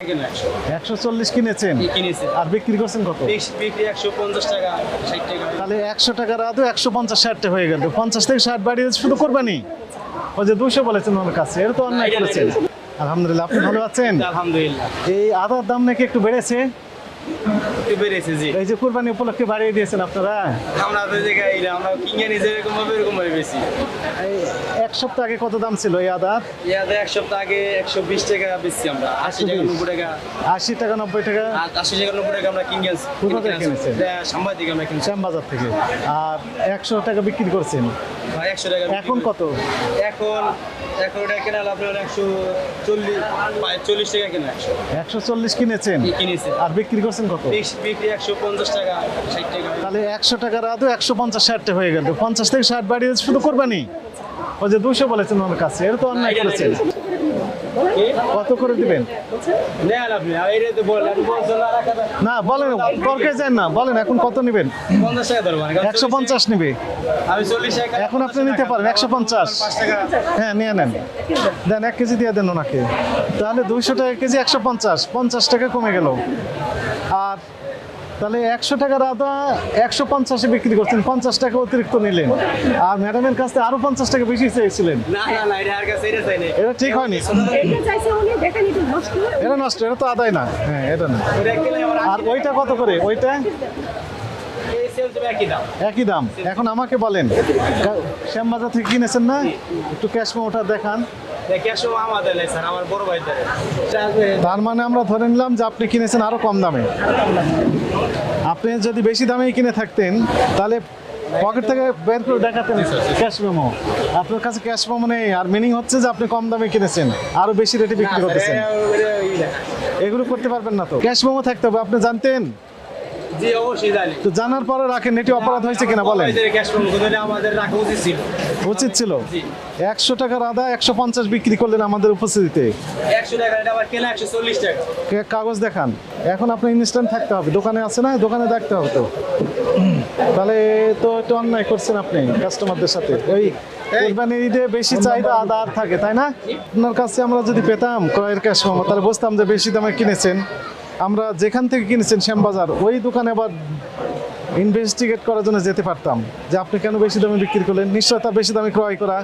140 কিনেছেন আর বিক্রি করছেন কত? বিক্রি 150 টাকা 60 টাকা। তাহলে 100 টাকার আদৌ 150 60 হয়ে গেল। 50 থেকে 60 বাড়িয়ে শুধু কোরবানি। ওই যে 200 বলেছেন ওনার কাছে, এর তো অন্যায় করেছেন। আলহামদুলিল্লাহ, আপনি ভালো আছেন? আলহামদুলিল্লাহ। এই আদার দাম নাকি একটু বেড়েছে? একটু বেড়েছে জি। এই যে কুরবানি উপলক্ষে বাড়িয়ে দিয়েছেন আপনারা। আমরা তো জায়গায় আমরা কিনে নিজে এরকম ভাবে বেশি। এই এক সপ্তাহ আগে কত দাম ছিল এই আদার? ইয়াতে এক সপ্তাহ আগে 120 টাকা বেশি আমরা, 80 টাকা 90 টাকা। 80 টাকা 90 টাকা। 80 টাকা 90 টাকা আমরা কিনে আনছি। কোথা থেকে কিনেছেন? সাম্বাই থেকে আমরা কিনছি। শ্যামবাজার থেকে। আর 100 টাকা বিক্রি করছেন। 100 টাকা। এখন কত? এখন এটা কেনা আপনার 140 টাকা কেনা। 140 কিনেছেন কিনেছি। আর বিক্রি করছেন কত? বিক্রি 150 টাকা 60 টাকা। তাহলে 100 টাকার আদৌ 150 60 হয়ে গেল। 50 থেকে 60 বাড়িয়ে শুধু কোরবানি। ওই যে 200 বলেছেন ওনার কাছে, এর তো অন্যায় করেছেন। কত করে দিবেন? নেন আপনি এইরে তো বলেন, আপনি বলছেন না রাখা। না বলেন, তর্কে যান না, বলেন এখন কত নেবেন? 50 টাকা ধরবেন। 150 নেবে। আমি 40 টাকা। এখন আপনি নিতে পারেন 150। 5 টাকা। হ্যাঁ নিয়ে নেন, দেন 1 কেজি দিয়ে দেন ওনাকে। তাহলে 200 টাকা কেজি 150, 50 টাকা কমে গেল। আর তাহলে 100 টাকার আদা 150-এ বিক্রি করছেন, 50 টাকা অতিরিক্ত নিলেন। আর ম্যাডামের কাছে আরো 50 টাকা বেশি চেয়েছিলেন। না এটা আর কাছে এটা চাই না। এটা ঠিক হয়নি, এটা চাইছে উনি, দেখেন এটা নষ্ট। এটা নষ্ট, এটা তো আদায় না। হ্যাঁ এটা না। এটা কিনে আমরা আর ওইটা কত করে? ওইটা এই সেল তো একই দাম। একই দাম। এখন আমাকে বলেন, শ্যামবাজার থেকে কিনেছেন না? একটু ক্যাশ মেমোটা দেখান। দেখে আসো আমাদের নাই স্যার, আমার বড় ভাই ধরে। তার মানে আমরা ধরে নিলাম যে আপনি কিনেছেন আরো কম দামে। আপনি যদি বেশি দামে কিনে থাকতেন তাহলে পকেট থেকে বের করে দেখাতেন ক্যাশ মেমো। আপনার কাছে ক্যাশ মেমো নেই, আর মিনিং হচ্ছে যে আপনি কম দামে কিনেছেন, আরো বেশি রেটে বিক্রি করতেছেন। এগুলো করতে পারবেন না তো। ক্যাশ মেমো থাকতে হবে, আপনি জানতেন? জি অবশ্যই জানি। তো জানার পরে রাখেন, এটি অপরাধ হয়েছে কিনা বলেন। ক্যাশ ফ্রম কোথায় আমাদের রাখা উচিত ছিল। উচিত ছিল। জি। 100 টাকার আদা 150 বিক্রি করলেন আমাদের উপস্থিতিতে। 100 টাকা এটা আবার কেনা 140 টাকা। কাগজ দেখান। এখন আপনার ইনস্ট্যান্ট থাকতে হবে, দোকানে আছে না, দোকানে দেখতে হবে তো। তাহলে তো একটু অন্যায় করছেন আপনি কাস্টমারদের সাথে। ওই কোরবানির ঈদে বেশি চাহিদা আদা আর থাকে, তাই না? আপনার কাছে আমরা যদি পেতাম ক্রয়ের ক্যাশ মেমো, তাহলে বুঝতাম যে বেশি দামে কিনেছেন। আমরা যেখান থেকে কিনেছেন শ্যামবাজার, ওই দোকানে আবার ইনভেস্টিগেট করার জন্য যেতে পারতাম যে আপনি কেন বেশি দামে বিক্রি করলেন, নিশ্চয়তা বেশি দামে ক্রয় করা,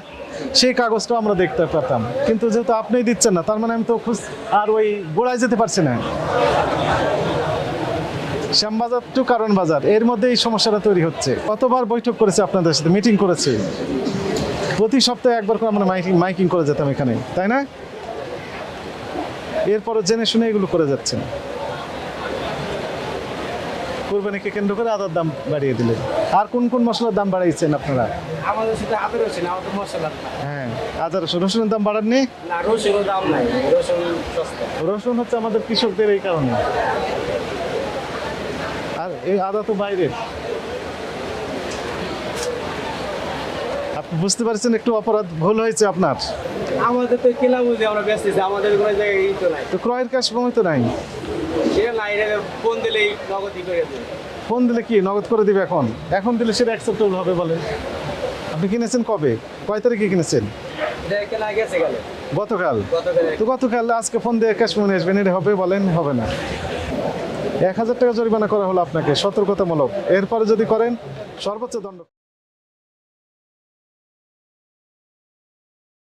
সেই কাগজটাও আমরা দেখতে পারতাম। কিন্তু যেহেতু আপনিই দিচ্ছেন না, তার মানে আমি তো আর ওই গোড়ায় যেতে পারছি না। শ্যামবাজার টু কারণ বাজার, এর মধ্যে এই সমস্যাটা তৈরি হচ্ছে। কতবার বৈঠক করেছে আপনাদের সাথে, মিটিং করেছে, প্রতি সপ্তাহে একবার করে আমরা মাইকিং করে যেতাম এখানে, তাই না? এরপরও জেনে শুনে এগুলো করে যাচ্ছেন। কোরবানিকে কেন্দ্র করে আদার দাম বাড়িয়ে দিলেন। আর কোন কোন মশলার দাম বাড়াইছেন আপনারা? আমাদের সাথে আদর হচ্ছে না, আমাদের মশলা না। হ্যাঁ, আদা রসুনের দাম বাড়াননি? না রসুনের দাম নাই, রসুন সস্তা। রসুন হচ্ছে আমাদের কৃষকদের এই কারণে। আর এই আদা তো বাইরের। আপনি বুঝতে পারছেন একটু অপরাধ ভুল হয়েছে আপনার। আমাদের তো কেনা বুঝে আমরা ব্যস্ত আছি, আমাদের কোনো জায়গায় এই তো নাই। তো ক্রয়ের ক্যাশ মেমো তো নাই। এটা নাই, এটা ফোন দিলেই নগদই করে দেবে। ফোন দিলে কি নগদ করে দিবে? এখন এখন দিলে সেটা অ্যাকসেপ্টেবল হবে বলেন? আপনি কিনেছেন কবে, কয় তারিখে কিনেছেন? এটা কেনা গেছে গেলে গতকাল। গতকাল। তো গতকাল আজকে ফোন দিয়ে ক্যাশ মেমো নিয়ে আসবেন, এটা হবে বলেন? হবে না। 1000 টাকা জরিমানা করা হলো আপনাকে, সতর্কতামূলক। এরপরে যদি করেন সর্বোচ্চ দণ্ড।